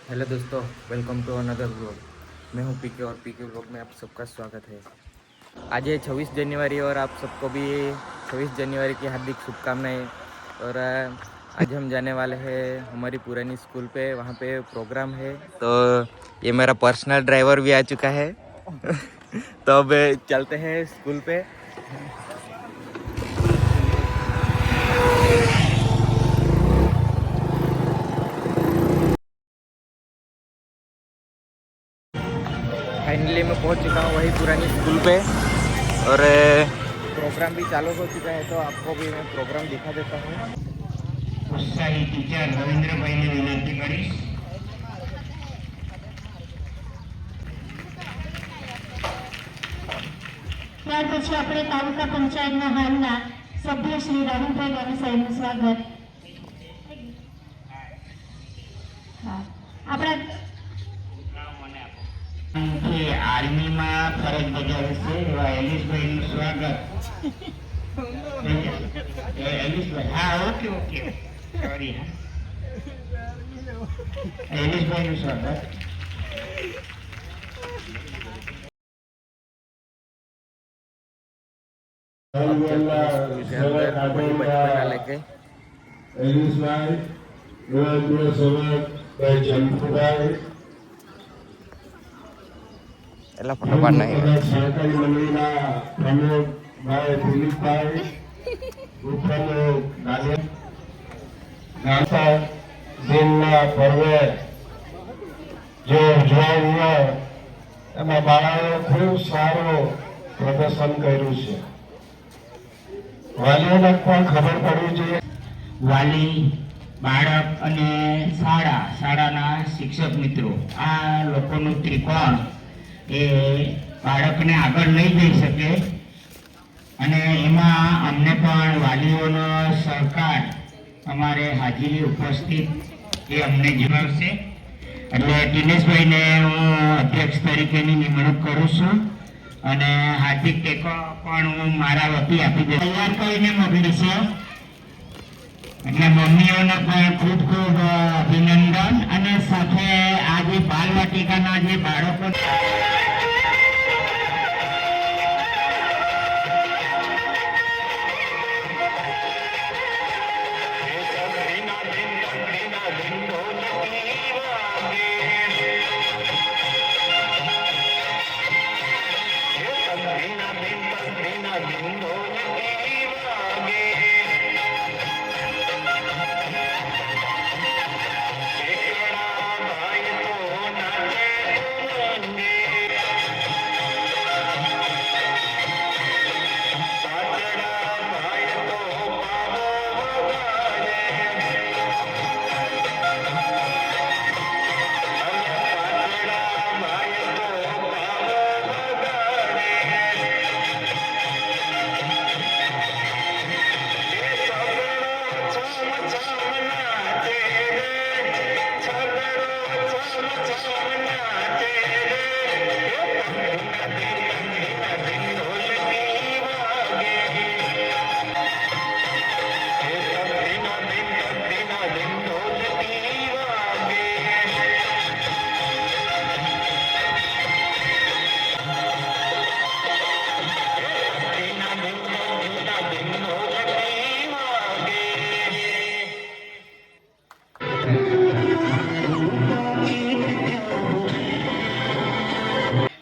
Hello दोस्तों, welcome to another vlog. मैं हूं पीके और पीके व्लॉग में आप सबका स्वागत है। आज है 26 जनवरी और आप सबको भी 26 जनवरी की हार्दिक शुभकामनाएं। और आज हम जाने वाले हैं हमारी पुरानी स्कूल पे, वहाँ पे प्रोग्राम है। तो ये मेरा पर्सनल ड्राइवर भी आ चुका है। तो अब चलते हैं स्कूल पे। फाइनली मैं पहुंच चुका हूँ वही पुरानी स्कूल पे और प्रोग्राम भी चालू हो चुका है। तो आपको भी मैं प्रोग्राम दिखा देता हूँ। उत्साही टीचर रविंद्रभाई ने विनंती करीश। ત્યાર પછી આપણે તાલુકા પંચાયતના હાલના સભ્ય શ્રી રાહુલભાઈ ગામીસાઈનું સ્વાગત. આપણા આર્મીમાં ફરજ બજાવે છે એવા એલિસભાઈનું સ્વાગત. એલિસભાઈ, હા, ઓકે ઓકે, સોરી, હા, એલિસભાઈનું સ્વાગત. अब चलते हैं स्कूल के अंदर वही बचपना लेके। एला फोटो पाड़ना है। सहकारी मंडळीના પ્રમોદભાઈ દિલીપભાઈ ઉપપ્રમુખ ગાતા દિનના પર્વે જે ઉજવાયો એમાં બાળાઓએ ખૂબ સારું પ્રદર્શન કર્યું છે. વાલીઓને પણ ખબર પડવી જોઈએ. વાલી, બાળક અને શાળાના શિક્ષક મિત્રો, આ લોકોનું ત્રિકોણ એ બાળકને આગળ લઈ જઈ શકે અને એમાં અમને પણ વાલીઓનો સહકાર, અમારે હાજરી ઉપસ્થિત એ અમને જણાવશે. એટલે દિનેશભાઈને હું અધ્યક્ષ તરીકેની નિમણૂક કરું છું અને હાર્દિક ટેકો પણ હું મારા વતી આપી દઈશ. તૈયાર કરીને મોકલી છે એટલે મમ્મીઓને પણ ખૂબ ખૂબ અભિનંદન. અને સાથે આ જે બાલવાટિકાના જે બાળકો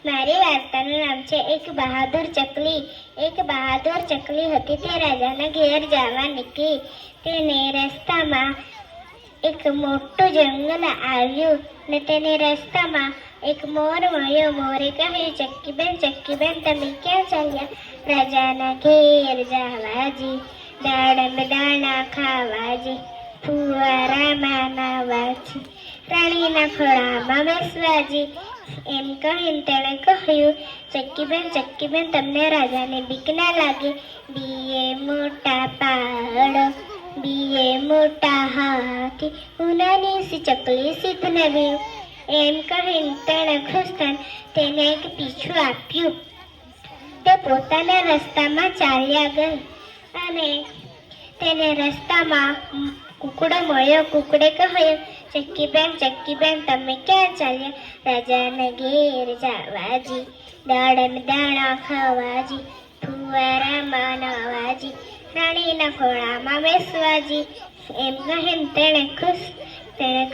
મારી વાર્તાનું નામ છે એક બહાદુર ચકલી. એક બહાદુર ચકલી હતી, તે રાજાના ઘેર જવા નીકળી. તેને રસ્તામાં એક મોટું જંગલ આવ્યું ને તેને રસ્તામાં એક મોર મળ્યો. મોરે કહ્યું, ચક્કીબેન તમે ક્યાં ચાલ્યા? રાજાના ઘેર જવાજી, દાણા ખાવાજી, ફુવારામાં નાવાજી, રાણીના ખોળામાં બેસવાજી. એમ કહીને તેણે કહ્યું, ચક્કીબેન તમને રાજાને બીક ના લાગે? બીએ મોટા પાડ, બીએ મોટા હાથી, ઉનાની સી ચકલી સીધ નવ્યું. એમ કહીને તેણે ખુશ થઈને તેને એક પીછું આપ્યું. તે પોતાના રસ્તામાં ચાલ્યા ગઈ અને તેને રસ્તામાં કુકડો મળ્યો. કુકડે કહ્યું, ચક્કી બેન તમે ક્યાં ચાલ્યા? રાજાને ઘેર જાવાજી, દાડમ દાણા ખાવાજી, ફુવારામાં નાવાજી, રાણીના ખોળામાં બેસવાજી. એમ કહીને તેણે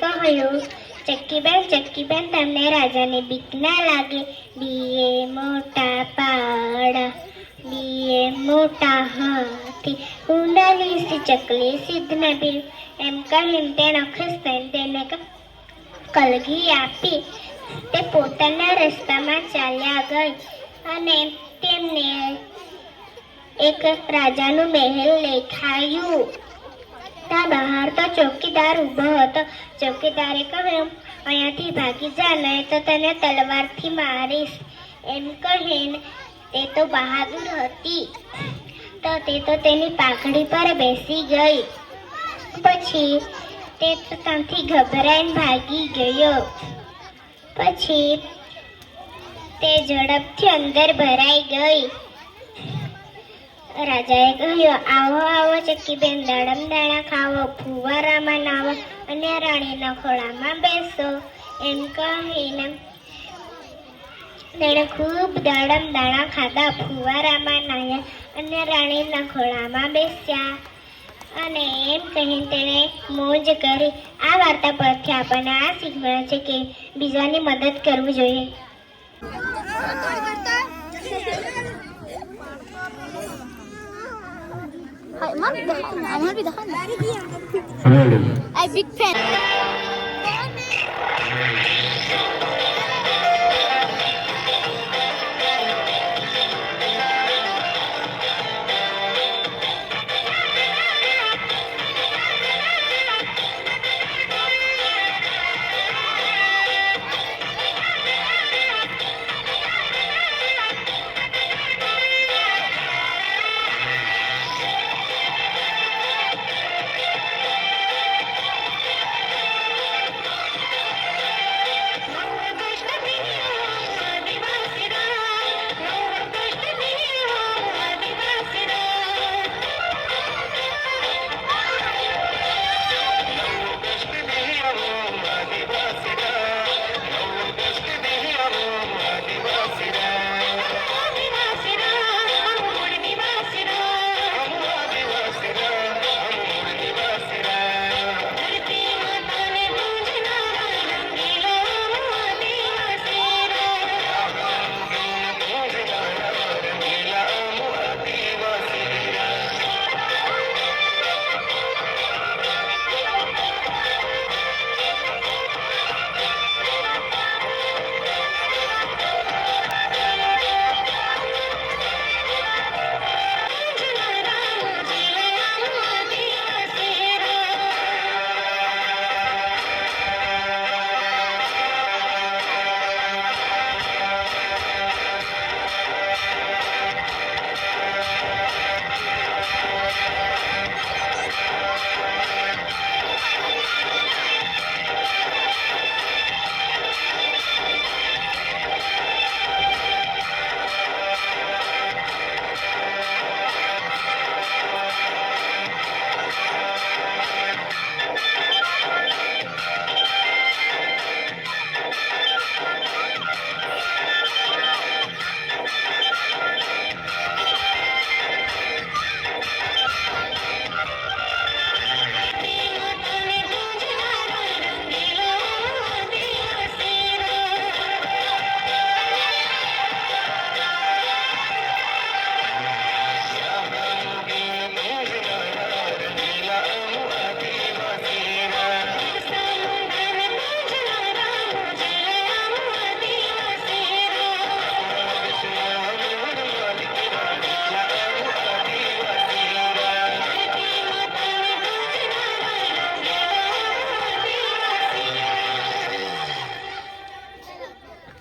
કહ્યું, ચક્કી બેન તમને રાજાની બીક ના લાગે? બીએ મોટા પાડા, બીએ મોટા હાથી, ઉંડાલી સી ચકલી સિદ્ધ નબી. એમ કહીને તેણે ખુશ થઈને તેને કલગી આપી. તે પોતાના રસ્તામાં ચાલ્યા ગઈ અને તેમને એક રાજાનું મહેલ દેખાયું. ત્યાં બહાર તો ચોકીદાર ઊભો હતો. ચોકીદારે કહ્યું, અહીંયાથી ભાગી જા, નહીં તો તને તલવારથી મારીશ. એમ કહીને તે તો બહાદુર હતી તો તે તો તેની પાઘડી પર બેસી ગઈ. પછી તે તો ત્યાંથી ગભરાઈને ભાગી ગયો. પછી તે ઝડપથી અંદર ભરાઈ ગઈ. રાજાએ કહ્યું, આવો ચક્કી બેન, દાડમ દાણા ખાવો, ફુવારામાં નાવો અને રાણીના ખોળામાં બેસો. એમ કહીને તેણે ખૂબ દાડમ દાણા ખાધા, ફુવારામાં નાહ્યા અને રાણીના ખોળામાં બેસ્યા અને એમ કહીને તેણે મોજ કરી. આ વાર્તા પરથી આપણને આ શીખ મળે છે કે બીજાની મદદ કરવી જોઈએ. আমার भी देखा आई बिग फैन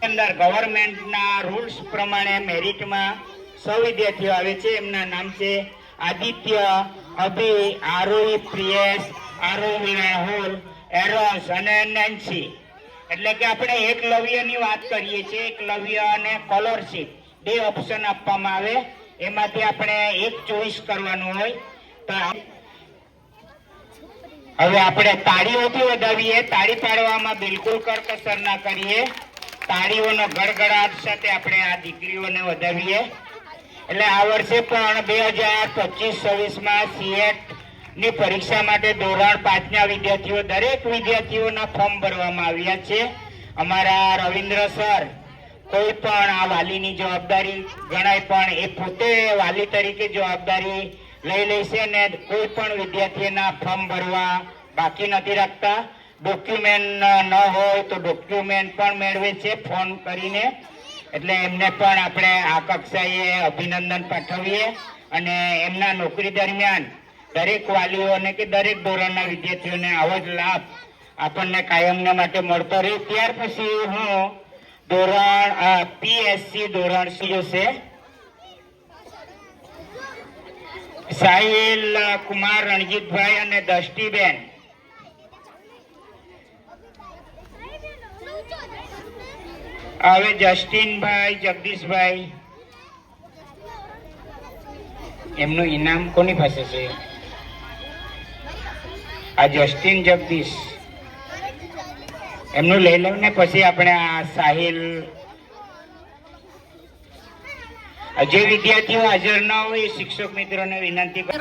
અંદર ગવર્મેન્ટના રૂલ્સ પ્રમાણે મેરિટમાં 100 વિદ્યાર્થીઓ આવે છે. એમના નામ છે આદિત્ય, અભિ, આરોહી, પ્રિયેશ, આરોહી, રાહુલ, એરોસ અને નેન્સી. એટલે કે આપણે એકલવ્યની વાત કરીએ છીએ. એકલવ્ય અને સ્કોલરશીપ 2 ઓપ્શન આપવામાં આવે, એમાંથી આપણે એક ચોઈસ કરવાનું હોય. તો હવે આપણે તાળીઓથી વધાવીએ. તાળી પાડવામાં બિલકુલ કરકસર ના કરીએ. તાળીઓનો ગડગડાટ સાથે આપણે આ દીકરીઓને વધાવીએ. એટલે આ વર્ષે પણ 2025-26માં સીએટ ની પરીક્ષા માટે ધોરણ 5 ના વિદ્યાર્થીઓ, દરેક વિદ્યાર્થીઓના ફોર્મ ભરવામાં આવ્યા છે. અમારા રવિન્દ્ર સર કોઈ પણ આ વાલીની જવાબદારી ગણાય, પણ એ પોતે વાલી તરીકે જવાબદારી લઈ લેશે ને કોઈ પણ વિદ્યાર્થીના ફોર્મ ભરવા બાકી નથી રાખતા. ડોક્યુમેન્ટ ન હોય તો ડોક્યુમેન્ટ પણ મેળવે છે ફોન કરીને. એટલે એમને પણ આપણે આ કક્ષાએ અભિનંદન પાઠવીએ અને એમના નોકરી દરમિયાન દરેક વાલીઓને કે દરેક ધોરણના વિદ્યાર્થીઓને આવો જ લાભ આપણને કાયમને માટે મળતો રહે. ત્યાર પછી હું ધોરણ પીએસસી ધોરણ જોશે સાહિલ કુમાર રણજીતભાઈ અને દ્રષ્ટિબેન. હવે જસ્ટિનભાઈ, જગદીશભાઈ, એમનું ઇનામ કોની પાસે છે? આ જસ્ટિન જગદીશ એમનું લઈ લઉં ને પછી આપણે આ સાહિલ. જે વિદ્યાર્થીઓ હાજર ન હોય એ શિક્ષક મિત્રોને વિનંતી કરું.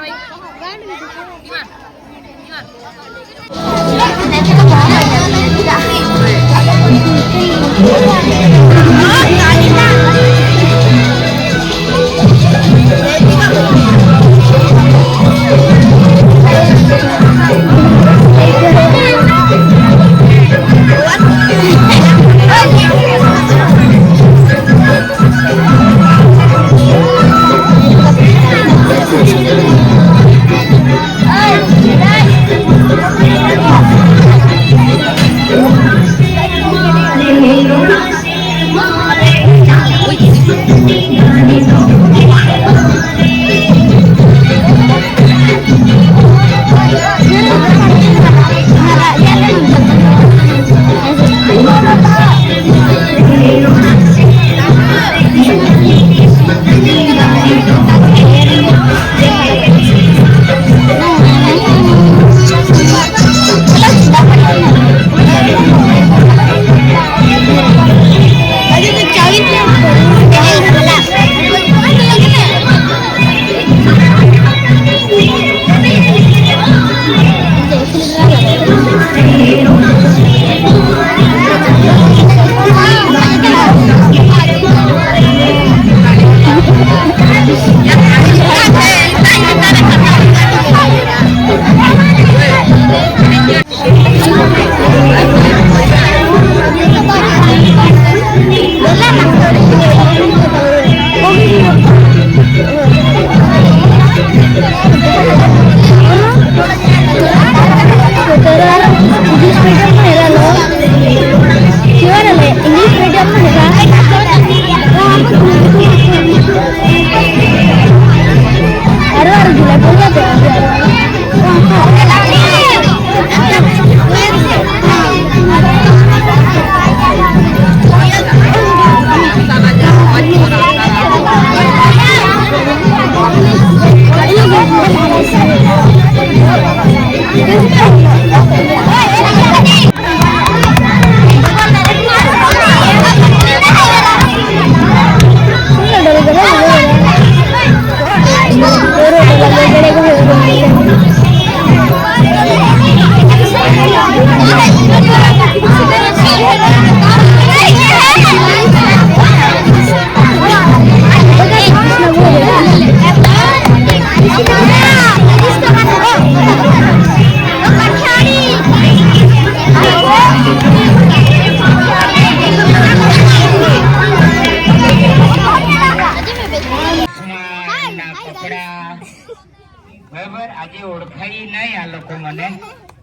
બરાબર, આજે ઓળખાઈ નહીં આ લોકો મને.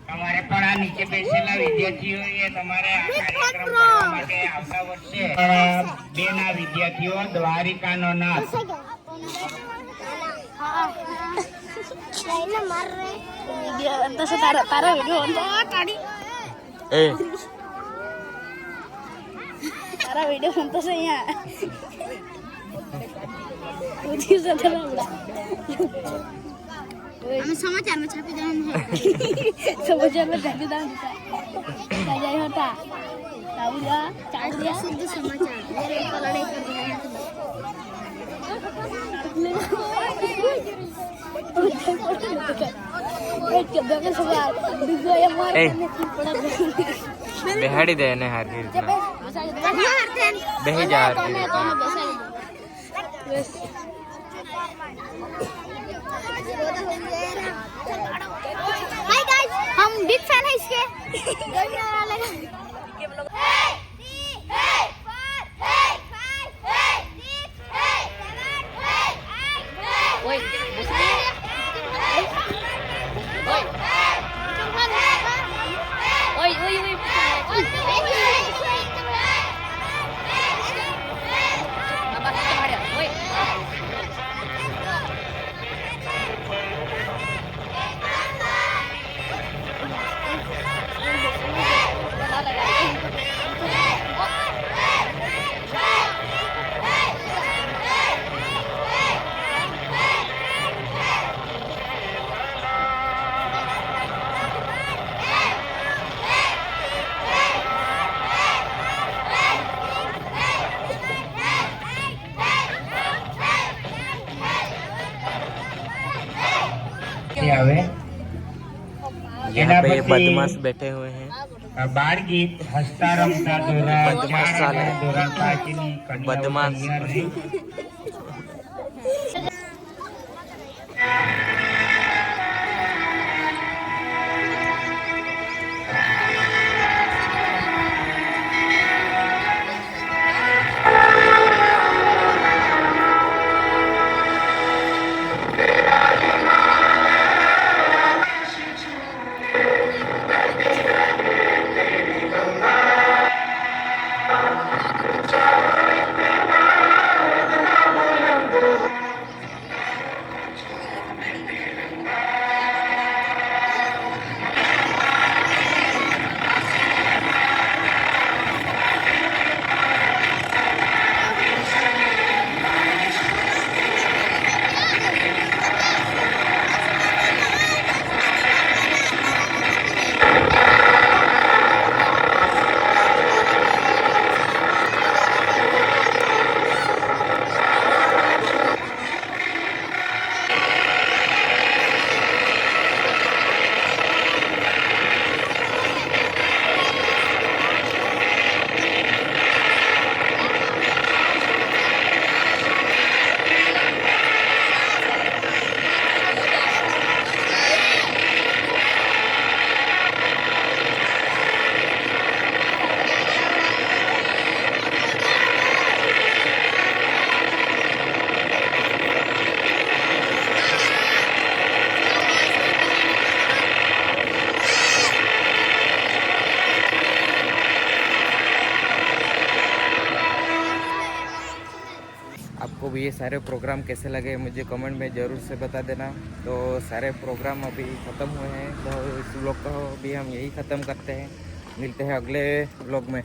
તમારે પણ આ નીચે બેસેલા વિદ્યાર્થીઓએ તમારે આ કાર્યક્રમ કરવા માટે આવતા વર્ષે 2 ના વિદ્યાર્થીઓ દ્વારિકાનો નાથ. તારા વિડીયો બનતો છે અહીંયા. हमें समाचार में छापी जान है समाचार में छापी जान है जाए होता ताऊला चाट दिया शुद्ध समाचार मेरे को लड़ाई कर रहे हैं બેહાડી દે એને હારી રીતના બેહી જા હારી રીતના हाय गाइस हम बिग फैन है इसके આવે यहाँ पे बदमाश बैठे हुए हैं બાળ ગીત હસતા રમતા ધોરણ બદમાશ 4 ચાલે. અને ધોરણ 5 ની બદમાશ. કન્યાઓ તૈયાર રહી. आपको भी ये सारे प्रोग्राम कैसे लगे मुझे कमेंट में ज़रूर से बता देना। तो सारे प्रोग्राम अभी ख़त्म हुए हैं, तो इस व्लॉग को भी हम यही ख़त्म करते हैं। मिलते हैं अगले व्लॉग में।